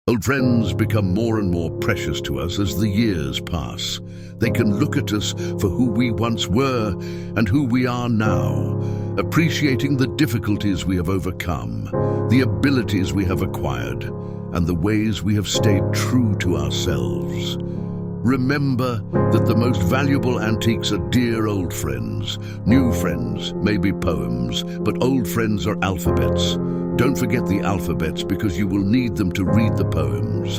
Old friends become more and more precious to us as the years pass. They can look at us for who we once were and who we are now, appreciating the difficulties we have overcome, the abilities we have acquired, and the ways we have stayed true to ourselves. Remember that the most valuable antiques are dear old friends. New friends may be poems, but old friends are alphabets. Don't forget the alphabets because you will need them to read the poems.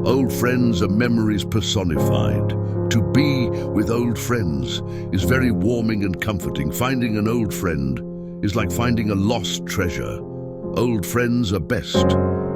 Old friends are memories personified. To be with old friends is very warming and comforting. Finding an old friend is like finding a lost treasure. Old friends are best.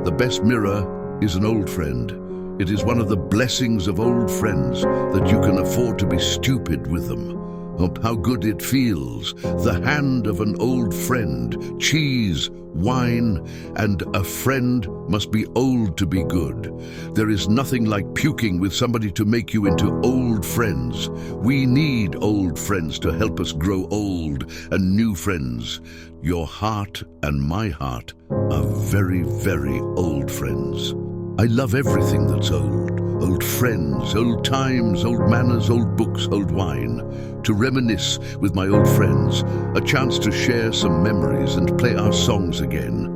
The best mirror is an old friend. It is one of the blessings of old friends that you can afford to be stupid with them. Oh, how good it feels. The hand of an old friend, cheese, wine, and a friend must be old to be good. There is nothing like puking with somebody to make you into old friends. We need old friends to help us grow old, and new friends. Your heart and my heart are very, very old friends. I love everything that's old. Old friends, old times, old manners, old books, old wine. To reminisce with my old friends, a chance to share some memories and play our songs again.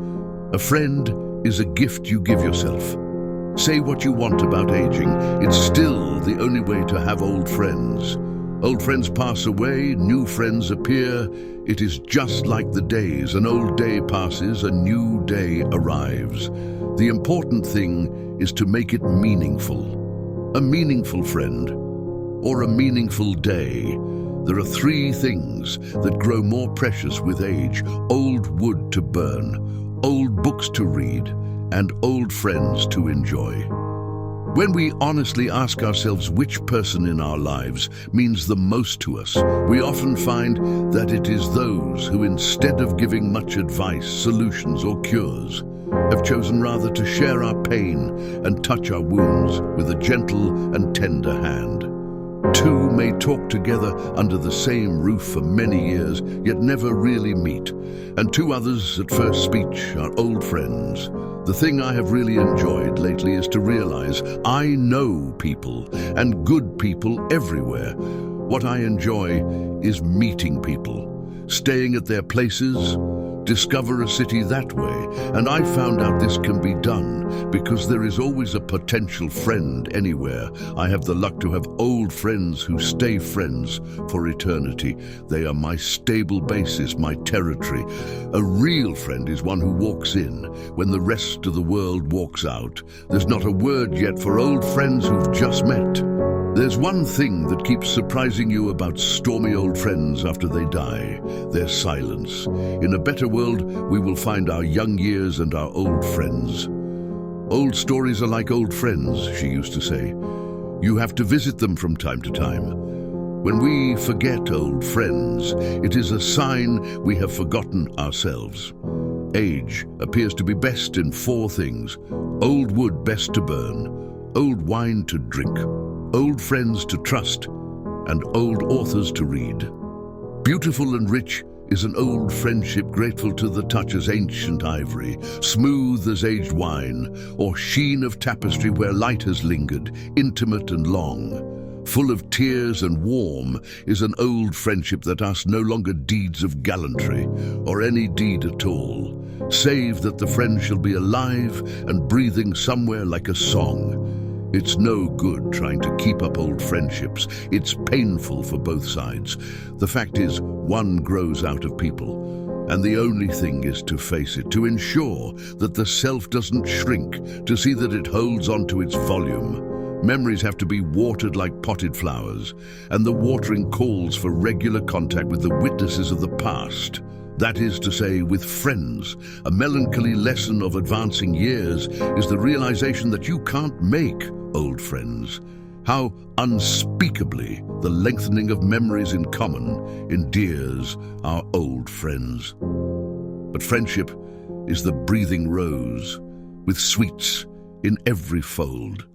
A friend is a gift you give yourself. Say what you want about aging, it's still the only way to have old friends. Old friends pass away, new friends appear. It is just like the days. An old day passes, a new day arrives. The important thing is to make it meaningful. A meaningful friend, or a meaningful day. There are three things that grow more precious with age: old wood to burn, old books to read, and old friends to enjoy. When we honestly ask ourselves which person in our lives means the most to us, we often find that it is those who, instead of giving much advice, solutions, or cures, have chosen rather to share our pain and touch our wounds with a gentle and tender hand. Two may talk together under the same roof for many years, yet never really meet, and two others at first speech are old friends. The thing I have really enjoyed lately is to realize I know people, and good people everywhere. What I enjoy is meeting people, staying at their places, discover a city that way, and I found out this can be done because there is always a potential friend anywhere. I have the luck to have old friends who stay friends for eternity. They are my stable basis, my territory. A real friend is one who walks in when the rest of the world walks out. There's not a word yet for old friends who've just met. There's one thing that keeps surprising you about stormy old friends after they die: their silence. In a better world, we will find our young years and our old friends. Old stories are like old friends, she used to say. You have to visit them from time to time. When we forget old friends, it is a sign we have forgotten ourselves. Age appears to be best in four things: old wood best to burn, old wine to drink, old friends to trust, and old authors to read. Beautiful and rich is an old friendship, grateful to the touch as ancient ivory, smooth as aged wine, or sheen of tapestry where light has lingered, intimate and long. Full of tears and warm is an old friendship that asks no longer deeds of gallantry, or any deed at all, save that the friend shall be alive and breathing somewhere like a song. It's no good trying to keep up old friendships. It's painful for both sides. The fact is, one grows out of people, and the only thing is to face it, to ensure that the self doesn't shrink, to see that it holds on to its volume. Memories have to be watered like potted flowers, and the watering calls for regular contact with the witnesses of the past. That is to say, with friends. A melancholy lesson of advancing years is the realization that you can't make old friends. How unspeakably the lengthening of memories in common endears our old friends. But friendship is the breathing rose, with sweets in every fold.